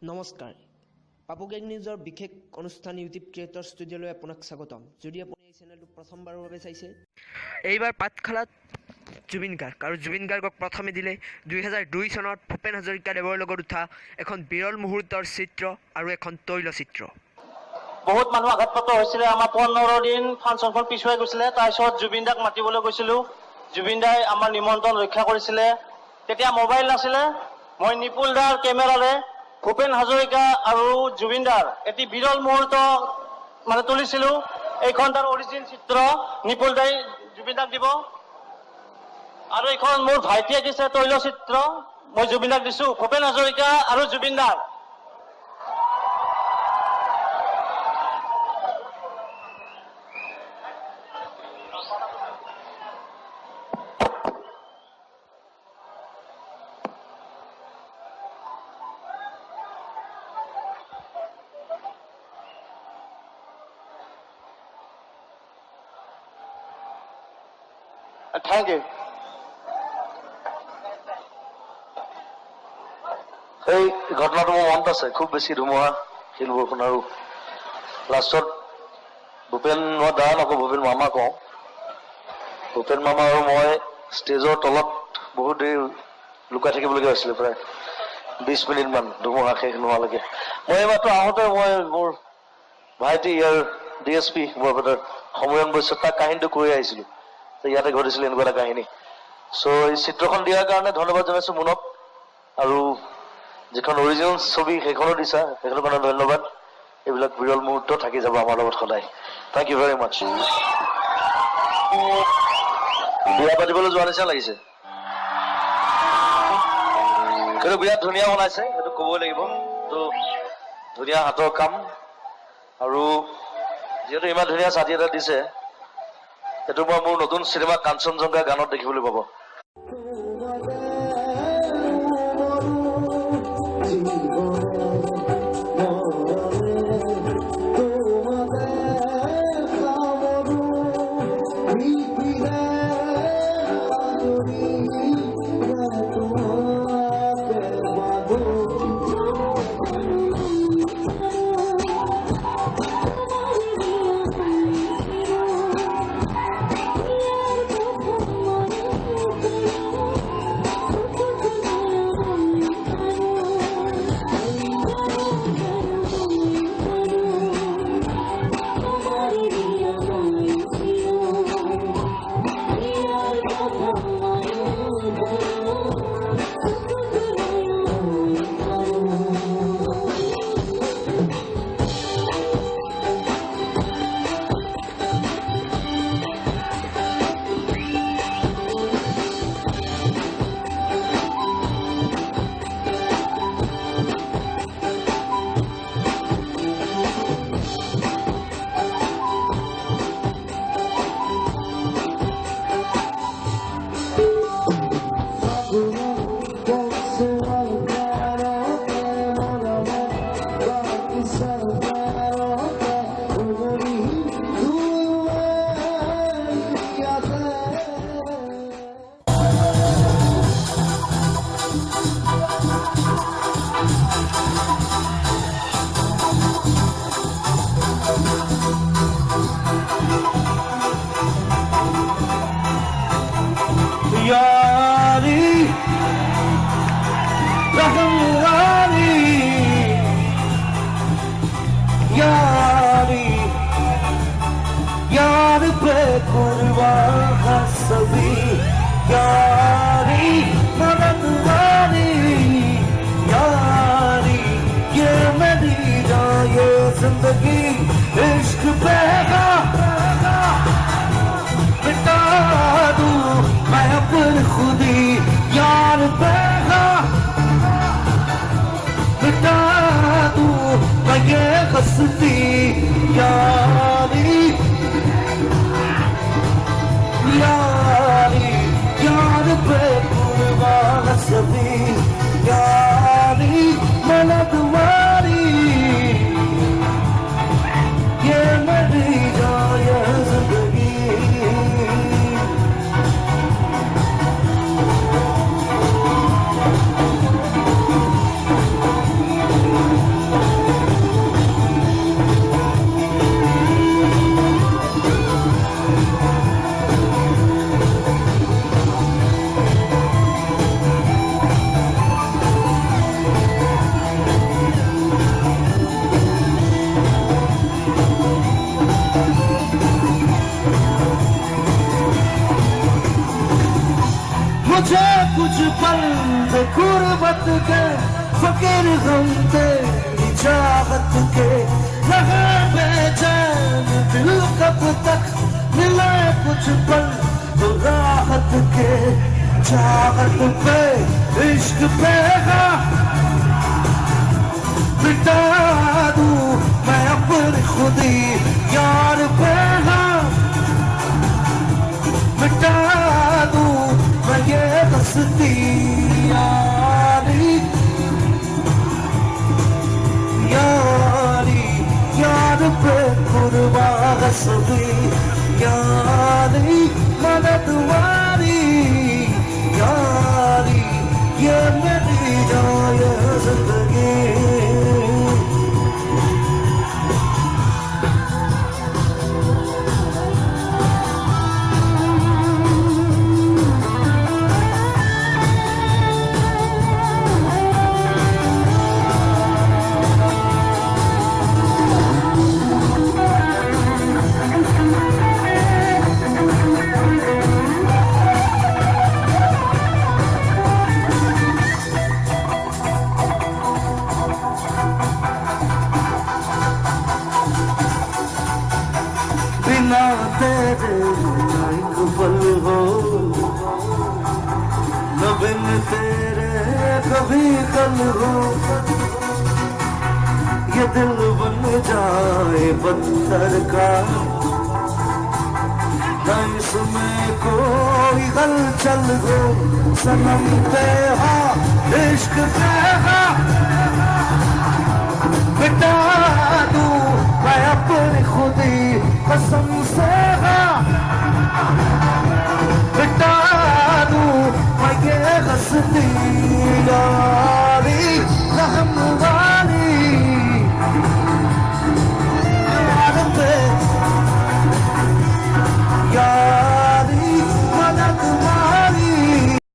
নমস্কাৰ পাপুগেগ নিউজৰ বিশেষ অনুষ্ঠান ইউটিউব ক্ৰিয়েটৰ ষ্টুডিঅ'লৈ আপোনাক স্বাগতম। যদি আপুনি এই চেনেলটো প্ৰথমবাৰৰ বাবে চাইছে, এইবাৰ পাঠশালাত জুবিন গাৰ্গ আৰু জুবিন গাৰ্গক প্ৰথমে দিলে 2002 চনত ভূপেন হাজৰিকাদেৱৰ লগত উঠা এখন বিৰল মুহূৰ্তৰ চিত্ৰ আৰু এখন তৈলচিত্ৰ। বহুত মানুহ আঘাতপ্ৰাপ্ত হৈছিলে। আমাৰ 15 দিন ফাংচনখন পিছুৱাই গৈছিলে। তাৰপিছত জুবিন দাক মাতিবলৈ গৈছিলোঁ। জুবিন দাই আমাৰ নিমন্ত্ৰণ ৰক্ষা কৰিছিলে। তেতিয়া মোবাইল নাছিলে। মই নিপুল দাৰ কেমেৰাৰে ভূপেন হাজৰিকা আৰু জুবিন দাৰ এটি বিৰল মুহূৰ্ত তুলিছিলোঁ। এইখন তাৰ অৰিজিনেল চিত্ৰ নিপুল দাই জুবিন দাক দিব। আৰু এইখন মোৰ ভাইটিয়ে দিছে তৈলচিত্ৰ, মই জুবিন দাক দিছোঁ। ভূপেন হাজৰিকা আৰু জুবিন দাৰ Thank you. এই ঘটনাটো মোৰ মনত আছে। খুব বেছি ধুমুহা শিল বৰষুণ আৰু লাষ্টত ভূপেন, মই দা নকওঁ, ভূপেন মামা কওঁ। ভূপেন মামা আৰু মই ষ্টেজৰ তলত বহুত দেৰি লুকাই থাকিবলগীয়া হৈছিলে, প্ৰায় 20 মিনিটমান ধুমুহা শেষ নোহোৱালৈকে। মই এই মাত্ৰ আহোঁতে মই মোৰ ভাইটি ইয়াৰ DSP বৰপেটাৰ সমৰণ বৈশ্য তাক কাহিনীটো কৈ আহিছিলোঁ। ইয়াতে ঘটিছিল এনেকুৱা এটা কাহিনী। চ' এই চিত্ৰখন দিয়াৰ কাৰণে ধন্যবাদ জনাইছোঁ মুনক, আৰু যিখন অৰিজিনেল ছবি সেইখনো দিছা, সেইখনৰ কাৰণে ধন্যবাদ। এইবিলাক বিৰল মুহূৰ্ত থাকি যাব আমাৰ লগত সদায়। থেংক ইউ ভেৰি মাছ। বিয়া পাতিবলৈ যোৱা নিচিনা লাগিছে, কিন্তু বিৰাট ধুনীয়া বনাইছে, সেইটো ক'বই লাগিব। তো ধুনীয়া হাতৰ কাম, আৰু যিহেতু ইমান ধুনীয়া ছাতি এটা দিছে, সেইটো মই মোৰ নতুন চিনেমা কাঞ্চনজংঘা গানত দেখিবলৈ পাব। जिंदगी इश्क बहगा मिटा दूं मैं अपनी खुदी, यार बहगा मिटा दूं मैं ये हस्ती, यारी यारी यार पे कुर्बान सभी, यारी मन तुम्हारी ये मेरी जान। कुछ पल गुर्बत के फकीर गम तेरी चाहत के लगा बेचैन दिल कब तक मिले कुछ पल तो राहत के चाहत पे इश्क पे मिटा दूं मैं अपनी खुदी यार पे मिटा दूं मैं ये हस्ती यारी यारी यार पे कुर्बान हस्ती यारी मददवारी यारी ये मेरी जान जिंदगी बिना तेरे एक पल हो न बिन तेरे कभी कल हो ये दिल बन जाए पत्थर का न इसमें कोई हलचल हो सनम पे हाँ इश्क पे हाँ मिटा दूं मैं अपनी खुदी कसम से